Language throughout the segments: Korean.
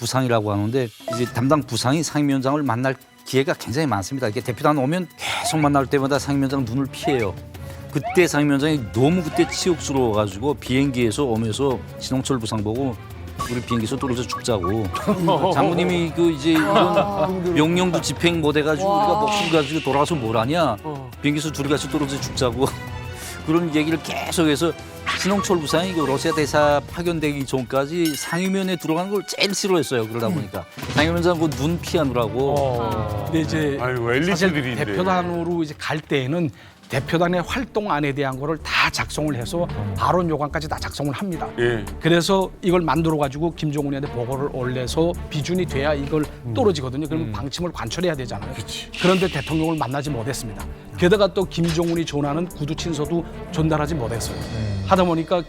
부상이라고 하는데 이제 담당 부상이 상임위원장을 만날 기회가 굉장히 많습니다. 이게 대표단 오면 계속 만날 때마다 상임위원장 눈을 피해요. 그때 상임위원장이 너무 그때 치욕스러워가지고 비행기에서 오면서 신홍철 부상 보고 우리 비행기에서 떨어져 죽자고. 장모님이 그 이제 이런 명령도 집행 못 해가지고 우리가 목숨 가지고 돌아가서 뭘 하냐. 비행기에서 둘이 같이 떨어져 죽자고. 그런 얘기를 계속해서 신홍철 부상이 그 러시아 대사 파견되기 전까지 상임위원회에 들어가는 걸 제일 싫어했어요. 그러다 보니까 상임위원장 그 눈 피하느라고. 근데 이제 아이고, 사실 엘리트들인데. 대표단으로 이제 갈 때에는 대표단의 활동안에 대한 거를 다 작성을 해서 발언 요강까지 다 작성을 합니다. 예. 그래서 이걸 만들어 가지고 김정은이한테 보고를 올려서 비준이 돼야 이걸 떨어지거든요. 그러면 방침을 관철해야 되잖아요. 그런데 대통령을 만나지 못했습니다. 게다가 또 김정은이 전하는 구두 친서도 전달하지 못했어요. 하다 보니까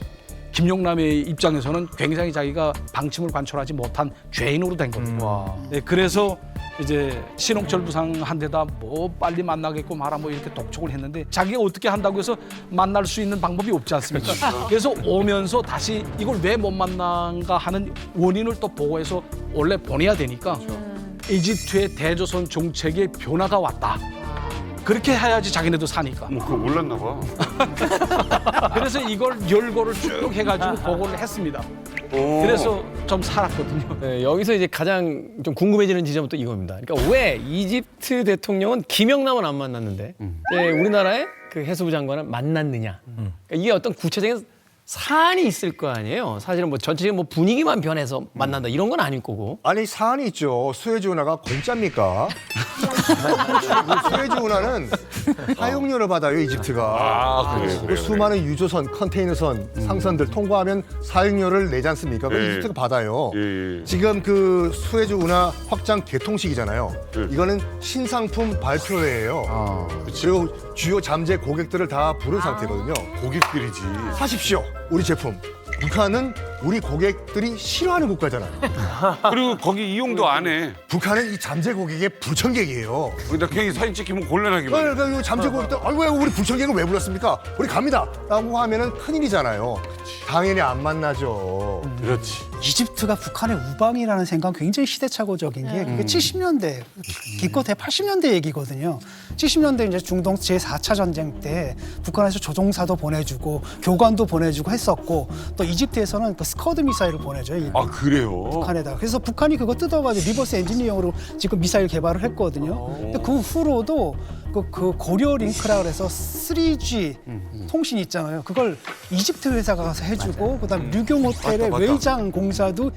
김용남의 입장에서는 굉장히 자기가 방침을 관철하지 못한 죄인으로 된 겁니다. 네, 그래서 이제 신홍철 부상한테다 뭐 빨리 만나겠고 말아 뭐 이렇게 독촉을 했는데 자기가 어떻게 한다고 해서 만날 수 있는 방법이 없지 않습니까? 그래서 오면서 다시 이걸 왜 못 만난가 하는 원인을 또 보고해서 원래 보내야 되니까 이집트의 대조선 정책에 변화가 왔다. 그렇게 해야지 자기네도 사니까. 뭐 그거 몰랐나 봐. 그래서 이걸 열거를 쭉 해가지고 보고를 했습니다. 그래서 좀 살았거든요. 네, 여기서 이제 가장 좀 궁금해지는 지점은 또 이겁니다. 그러니까 왜 이집트 대통령은 김영남은 안 만났는데 우리나라의 그 해수부 장관은 만났느냐? 그러니까 이게 어떤 구체적인 사안이 있을 거 아니에요. 사실은 뭐 전체적인 뭐 분위기만 변해서 만난다 이런 건 아닐 거고. 아니 사안이 있죠. 수에즈 운하가 공짜입니까? 수에즈 운하는 사용료를 받아요 이집트가. 그래. 수많은 유조선, 컨테이너선, 상선들 통과하면 사용료를 내지 않습니까? 그럼 이집트가 받아요. 예. 지금 그 수에즈 운하 확장 개통식이잖아요. 이거는 신상품 발표회예요. 그리고 주요 잠재 고객들을 다 부른 상태거든요. 고객들이지. 사십시오, 우리 제품. 북한은 우리 고객들이 싫어하는 국가잖아요. 그리고 거기 이용도 안 해. 북한은 이 잠재 고객의 불청객이에요. 거기다 괜히 사진 찍히면 곤란하기만. 그러니까 잠재 고객들, 왜 우리 불청객을 왜 불렀습니까? 우리 갑니다. 라고 하면은 큰일이잖아요. 당연히 안 만나죠. 그렇지. 이집트가 북한의 우방이라는 생각은 굉장히 시대착오적인 게 그게 70년대, 기껏해 80년대 얘기거든요. 70년대 이제 중동 제4차 전쟁 때 북한에서 조종사도 보내주고 교관도 보내주고 했었고 또 이집트에서는 그 스커드 미사일을 보내줘요. 아 그래요? 북한에다가. 그래서 북한이 그거 뜯어가지고 리버스 엔지니어링으로 지금 미사일 개발을 했거든요. 근데 그 후로도 그 고려 링크라 그래서 3G 통신 있잖아요. 그걸 이집트 회사가 가서 해주고 그다음 류경 호텔의 외장 공사도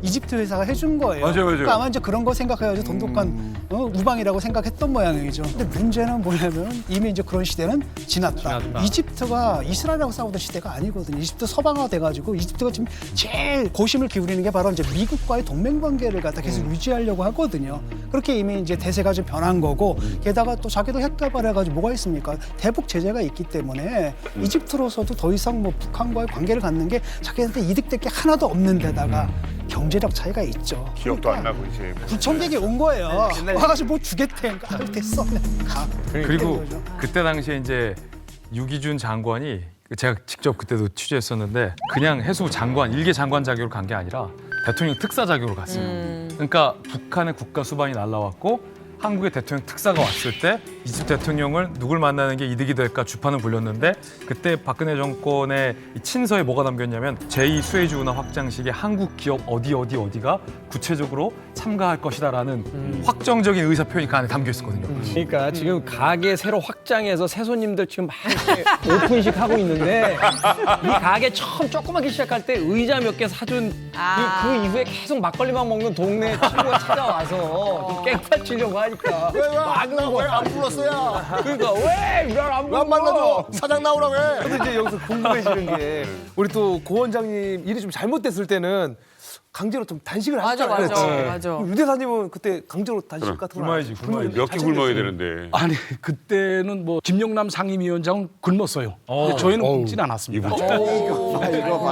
이집트 회사가 해준 거예요. 맞아요. 그러니까 아마 이제 그런 거 생각해가지고 돈독한 우방이라고 생각했던 모양이죠. 근데 문제는 뭐냐면 이미 이제 그런 시대는 지났다. 이집트가 이스라엘하고 싸우던 시대가 아니거든요. 이집트 서방화 돼가지고 이집트가 지금 제일 고심을 기울이는 게 바로 이제 미국과의 동맹 관계를 갖다 계속 유지하려고 하거든요. 그렇게 이미 이제 대세가 좀 변한 거고 게다가 또 자기도 핵 개발해가지고 뭐가 있습니까? 대북 제재가 있기 때문에 이집트로서도 더 이상 뭐 북한과의 관계를 갖는 게 자기한테 이득될 게 하나도 없는 데다가 경제력 차이가 있죠. 기억도 안 나고 이제. 불청객이 온 거예요. 와가지고 뭐 주겠대. 아, 됐어. 그냥 가. 그리고 거죠. 그때 당시에 이제 유기준 장관이 제가 직접 그때도 취재했었는데 그냥 해수부 장관, 일개 장관 자격으로 간 게 아니라 대통령 특사 자격으로 갔어요. 그러니까 북한의 국가 수반이 날라왔고 한국의 대통령 특사가 왔을 때 이집트 대통령을 누굴 만나는 게 이득이 될까 주판을 굴렸는데 그때 박근혜 정권의 이 친서에 뭐가 담겼냐면 제2 수에즈 운하 확장식에 한국 기업 어디가 구체적으로 참가할 것이다라는 확정적인 의사 표현이 그 안에 담겨 있었거든요. 그러니까 지금 가게 새로 확장해서 새 손님들 지금 막 오픈식 하고 있는데 이 가게 처음 조그맣게 시작할 때 의자 몇 개 사준 그 이후에 계속 막걸리만 먹는 동네 친구가 찾아와서 좀 깽판 치려고 하니까 왜안 불렀어요? 그러니까 왜 날 안 왜 안 만나줘? 사장 나오라고 해. 저도 이제 여기서 궁금해지는 게 우리 또 고 원장님 일이 좀 잘못됐을 때는 강제로 좀 단식을 하셨잖아요. 맞아. 유 대사님은 그때 강제로 단식 같은 거 굶어야지, 굶어야지. 몇 개 굶어야 되는데. 아니 그때는 뭐 김영남 상임위원장은 굶었어요. 근데 저희는 굶지는 않았습니다.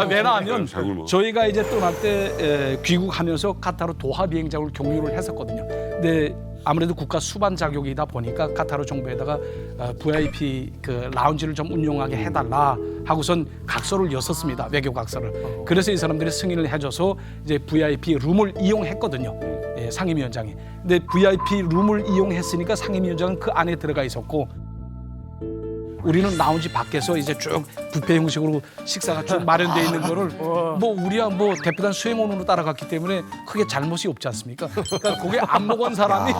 왜냐하면 잘 굶어. 저희가 이제 떠날 때 귀국하면서 카타르 도하 비행장을 경유를 했었거든요. 근데 아무래도 국가 수반 자격이다 보니까 카타르 정부에다가 VIP 그 라운지를 좀 운영하게 해달라 하고선 각서를 였었습니다. 외교 각서를. 그래서 이 사람들이 승인을 해줘서 이제 VIP 룸을 이용했거든요. 예, 상임위원장이. 근데 VIP 룸을 이용했으니까 상임위원장은 그 안에 들어가 있었고 우리는 라운지 밖에서 이제 쭉 뷔페 형식으로 식사가 쭉 마련되어 있는 거를 뭐 우리야 뭐 대표단 수행원으로 따라갔기 때문에 크게 잘못이 없지 않습니까? 그러니까 거기 안 먹은 사람이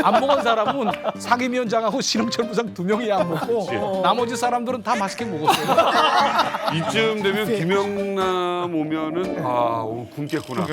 안 먹은 사람은 상임위원장하고 신흥철 부상 2명이 안 먹고 나머지 사람들은 다 맛있게 먹었어요. 이쯤 되면 김영남 오면은 아 오늘 굶겠구나.